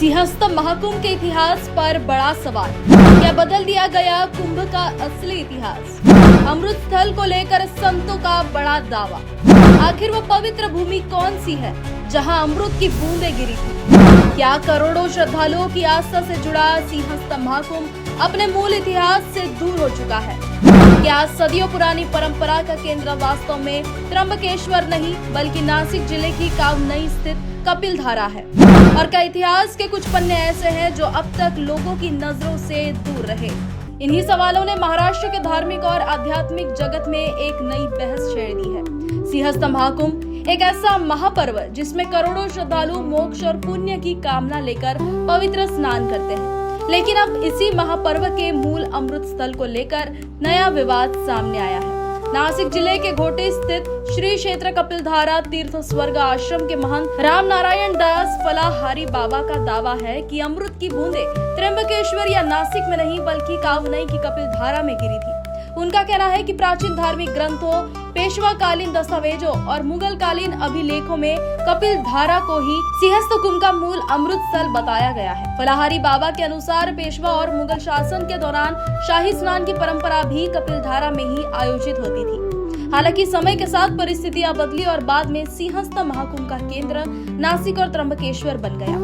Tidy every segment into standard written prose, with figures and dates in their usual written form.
सिंहस्थ महाकुंभ के इतिहास पर बड़ा सवाल। क्या बदल दिया गया कुंभ का असली इतिहास? अमृत स्थल को लेकर संतों का बड़ा दावा। आखिर वो पवित्र भूमि कौन सी है जहां अमृत की बूंदें गिरी थी? क्या करोड़ों श्रद्धालुओं की आस्था से जुड़ा सिंहस्थ महाकुंभ अपने मूल इतिहास से दूर हो चुका है? क्या सदियों पुरानी परंपरा का केंद्र वास्तव में त्र्यंबकेश्वर नहीं बल्कि नासिक जिले की कावनई स्थित कपिलधारा है? और क्या इतिहास के कुछ पन्ने ऐसे हैं जो अब तक लोगों की नजरों से दूर रहे? इन्हीं सवालों ने महाराष्ट्र के धार्मिक और आध्यात्मिक जगत में एक नई बहस छेड़ दी है। सिंहस्थ महाकुंभ एक ऐसा महापर्व जिसमें करोड़ों श्रद्धालु मोक्ष और पुण्य की कामना लेकर पवित्र स्नान करते हैं। लेकिन अब इसी महापर्व के मूल अमृत स्थल को लेकर नया विवाद सामने आया है। नासिक जिले के घोटे स्थित श्री क्षेत्र कपिलधारा तीर्थ स्वर्ग आश्रम के महंत राम नारायण दास फलाहारी बाबा का दावा है कि अमृत की बूंदें त्र्यंबकेश्वर या नासिक में नहीं बल्कि कावनई की कपिलधारा में गिरी थी। उनका कहना है कि प्राचीन धार्मिक ग्रंथों, पेशवा कालीन दस्तावेजों और मुगल कालीन अभिलेखों में कपिलधारा को ही सिंहस्थ कुंभ का मूल अमृत स्थल बताया गया है। फलाहारी बाबा के अनुसार पेशवा और मुगल शासन के दौरान शाही स्नान की परंपरा भी कपिलधारा में ही आयोजित होती थी। हालांकि समय के साथ परिस्थितियां बदली और बाद में सिंहस्थ महाकुंभ का केंद्र नासिक और त्र्यंबकेश्वर बन गया।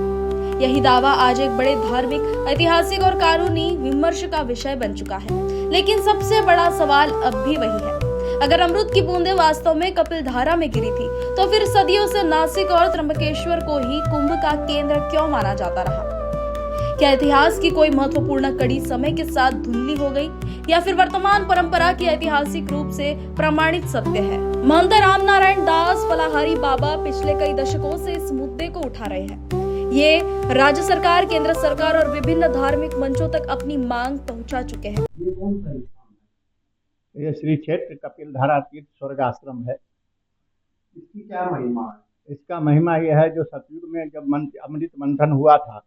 यही दावा आज एक बड़े धार्मिक, ऐतिहासिक और कानूनी विमर्श का विषय बन चुका है। लेकिन सबसे बड़ा सवाल अब भी वही है, अगर अमृत की बूंदें वास्तव में कपिलधारा में गिरी थी तो फिर सदियों से नासिक और त्र्यंबकेश्वर को ही कुंभ का केंद्र क्यों माना जाता रहा? क्या इतिहास की कोई महत्वपूर्ण कड़ी समय के साथ धुंधली हो गई या फिर वर्तमान परंपरा की ऐतिहासिक रूप से प्रमाणित सत्य है? महंत राम नारायण दास फलाहारी बाबा पिछले कई दशकों से इस मुद्दे को उठा रहे हैं। ये राज्य सरकार, केंद्र सरकार और विभिन्न धार्मिक मंचों तक अपनी मांग पहुंचा चुके हैं। ये श्री क्षेत्र कपिलधारा तीर्थ स्वर्ग आश्रम है। इसकी क्या महिमा है? इसका महिमा यह है, जो सतयुग में जब अमृत मंथन हुआ था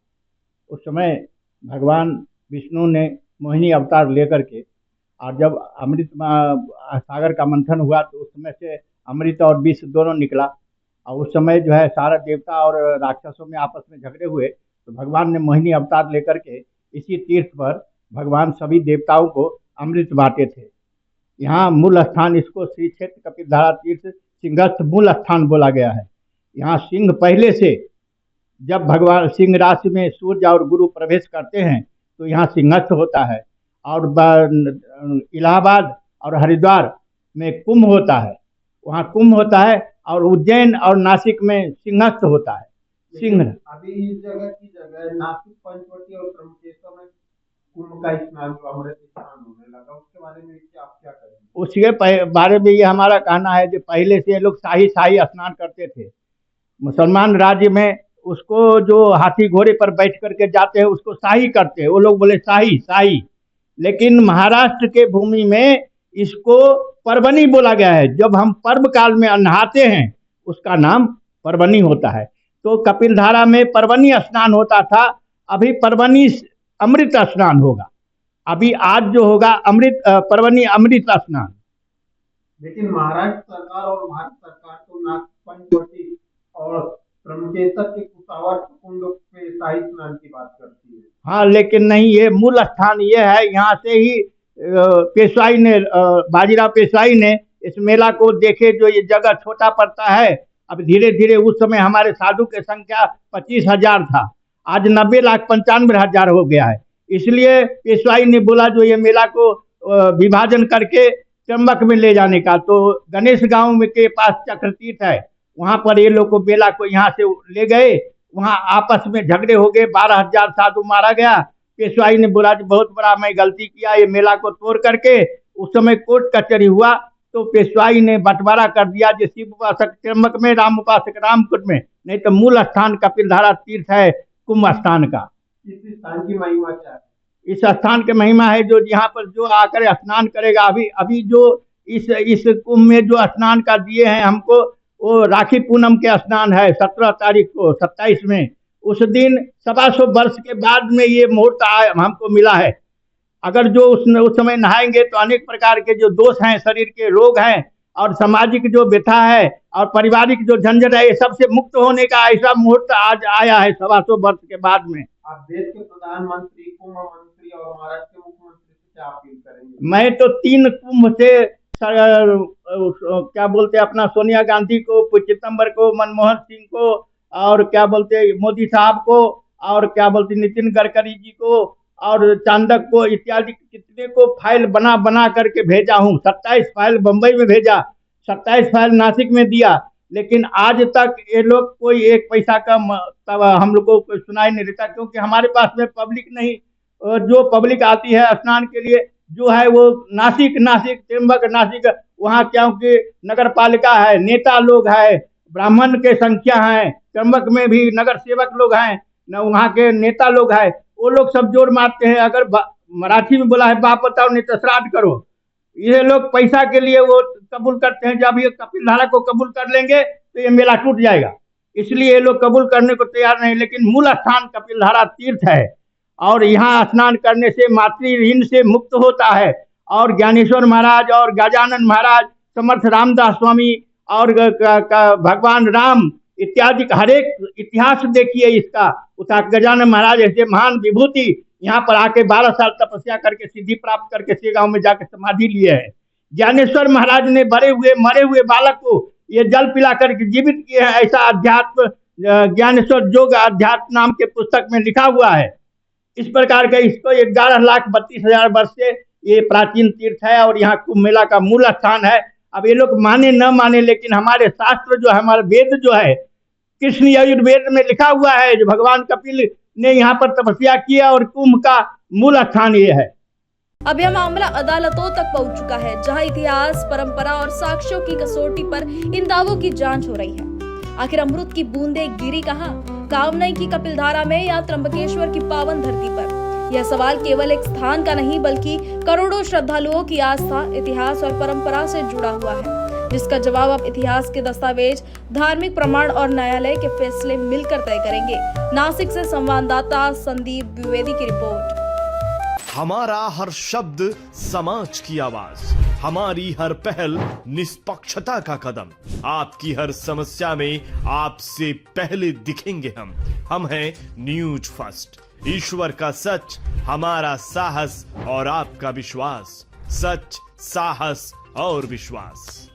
उस समय भगवान विष्णु ने मोहिनी अवतार लेकर के, और जब अमृत सागर का मंथन हुआ तो उस समय से अमृत और विष दोनों निकला। और उस समय जो है सारा देवता और राक्षसों में आपस में झगड़े हुए, तो भगवान ने मोहिनी अवतार लेकर के इसी तीर्थ पर भगवान सभी देवताओं को अमृत बांटे थे। यहाँ मूल स्थान, इसको श्री क्षेत्र कपिलधारा तीर्थ सिंहस्थ मूल स्थान बोला गया है। यहाँ सिंह पहले से, जब भगवान सिंह राशि में सूर्य और गुरु प्रवेश करते हैं तो यहाँ सिंहस्थ होता है। और इलाहाबाद और हरिद्वार में कुंभ होता है, वहाँ कुंभ होता है। और उज्जैन और नासिक में सिंहस्थ होता है। सिंह अभी इस जगह की जगह नासिक, पंचवटी और त्र्यंबकेश्वर में कुंभ का स्नान, अमृत स्नान होने लगा, उसके बारे में आप क्या करेंगे? उसके बारे में ये हमारा कहना है कि पहले से लोग शाही स्नान करते थे। मुसलमान राज्य में उसको जो हाथी घोड़े पर बैठ करके जाते हैं उसको शाही करते हैं, वो लोग बोले शाही। लेकिन महाराष्ट्र के भूमि में इसको पर्वणी बोला गया है। जब हम पर्व काल में नहाते हैं उसका नाम पर्वणी होता है। तो कपिलधारा में पर्वणी स्नान होता था, अभी पर्वणी अमृत स्नान होगा। अभी आज जो होगा पर्वणी अमृत स्नान। लेकिन महाराष्ट्र सरकार और भारत सरकार तो नासिक, पंचवटी और त्र्यंबकेश्वर के कुशावर्त कुंड पे शाही स्नान की बात करती है। हाँ, लेकिन नहीं, ये मूल स्थान ये है। यहाँ से ही पेशवाई ने, बाजीराव पेशवाई ने इस मेला को देखे, जो ये जगह छोटा पड़ता है। अब धीरे धीरे, उस समय हमारे साधु की संख्या 25,000 था, आज 90,95,000 हो गया है। इसलिए पेशवाई ने बोला जो ये मेला को विभाजन करके त्र्यंबक में ले जाने का। तो गणेश गांव के पास चक्रतीर्थ है, वहाँ पर ये लोग को मेला को यहाँ से ले गए। वहाँ आपस में झगड़े हो गए, 12,000 साधु मारा गया। पेशवाई ने बोला कि बहुत बड़ा मैं गलती किया, ये मेला को तोड़ करके। उस समय कोर्ट कचहरी हुआ तो पेशवाई ने बंटवारा कर दिया, जो शिव उपासक त्र्यंबक में, राम उपासक रामकुट में, नहीं तो मूल स्थान कपिलधारा तीर्थ है कुंभ स्थान का। इस स्थान की महिमा क्या है? इस स्थान की महिमा है जो यहाँ पर जो आकर स्नान करेगा, अभी जो इस कुंभ में जो स्नान का दिए हैं हमको, वो राखी पूनम के स्नान है 17 तारीख को, 27 में। उस दिन 125 वर्ष के बाद में ये मुहूर्त हमको मिला है। अगर जो उस समय नहाएंगे तो अनेक प्रकार के जो दोष हैं, शरीर के रोग हैं, और सामाजिक जो व्यथा है और पारिवारिक जो झंझट है, ये सबसे मुक्त होने का ऐसा मुहूर्त आज आया है 125 वर्ष के बाद में। आप देश के प्रधानमंत्री, कुंभ मंत्री और महाराष्ट्र के मुख्यमंत्री से क्या अपील करेंगे? मैं तो 3 कुंभ से क्या बोलते हैं अपना सोनिया गांधी को, 25 सितंबर को मनमोहन सिंह को, और क्या बोलते हैं मोदी साहब को, और क्या बोलते नितिन गडकरी जी को और चांदक को इत्यादि कितने को फाइल बना बना करके भेजा हूँ। 27 फाइल बंबई में भेजा, 27 फाइल नासिक में दिया, लेकिन आज तक ये लोग कोई एक पैसा का तब हम लोग को कोई सुनाई नहीं देता, क्योंकि हमारे पास में पब्लिक नहीं। जो पब्लिक आती है स्नान के लिए जो है वो नासिक त्र्यंबक नासिक, वहाँ क्योंकि नगर पालिका है, नेता लोग है, ब्राह्मण के संख्या है, त्र्यंबक में भी नगर सेवक लोग हैं न, वहाँ के नेता लोग हैं, वो लोग सब जोर मारते हैं। अगर मराठी में बोला है बाप बताओ नहीं तो श्राद्ध करो, ये लोग पैसा के लिए वो कबूल करते हैं। जब ये कपिलधारा को कबूल कर लेंगे तो ये मेला टूट जाएगा, इसलिए ये लोग कबूल करने को तैयार नहीं। लेकिन मूल स्थान कपिलधारा तीर्थ है और यहाँ स्नान करने से मातृ ऋण से मुक्त होता है। और ज्ञानेश्वर महाराज और गजानन महाराज, समर्थ रामदास स्वामी और भगवान राम इत्यादि हर एक इतिहास देखिए इसका। गजानन महाराज ऐसे महान विभूति यहाँ पर आके 12 साल तपस्या करके सिद्धि प्राप्त करके शेगांव में जाके समाधि लिए है। ज्ञानेश्वर महाराज ने मरे हुए बालक को ये जल पिला करके जीवित किए हैं। ऐसा अध्यात्म ज्ञानेश्वर योग अध्यात्म नाम के पुस्तक में लिखा हुआ है। इस प्रकार का इसको 11,32,000 वर्ष से ये प्राचीन तीर्थ है और यहाँ कुंभ मेला का मूल स्थान है। अब ये लोग माने न माने, लेकिन हमारे शास्त्र जो है, हमारे वेद जो है, कृष्ण यजुर्वेद में लिखा हुआ है जो भगवान कपिल ने यहाँ पर तपस्या किया और कुंभ का मूल स्थान ये है। अब यह मामला अदालतों तक पहुंच चुका है, जहां इतिहास, परंपरा और साक्ष्यों की कसौटी पर इन दावों की जांच हो रही है। आखिर अमृत की बूंदें गिरी कहां? कामनई की कपिलधारा में या त्र्यंबकेश्वर की पावन धरती पर? यह सवाल केवल एक स्थान का नहीं बल्कि करोड़ों श्रद्धालुओं की आस्था, इतिहास और परंपरा से जुड़ा हुआ है, जिसका जवाब अब इतिहास के दस्तावेज, धार्मिक प्रमाण और न्यायालय के फैसले मिलकर तय करेंगे। नासिक से संवाददाता संदीप द्विवेदी की रिपोर्ट। हमारा हर शब्द समाज की आवाज, हमारी हर पहल निष्पक्षता का कदम, आपकी हर समस्या में आपसे पहले दिखेंगे हम हैं न्यूज फर्स्ट। ईश्वर का सच, हमारा साहस और आपका विश्वास। सच, साहस और विश्वास।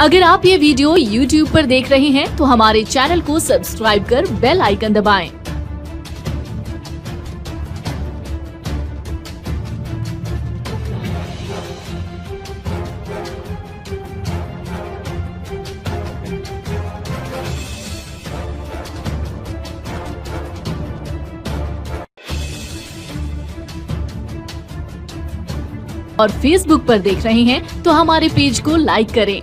अगर आप ये वीडियो YouTube पर देख रहे हैं तो हमारे चैनल को सब्सक्राइब कर बेल आइकन दबाएं। और Facebook पर देख रहे हैं तो हमारे पेज को लाइक करें।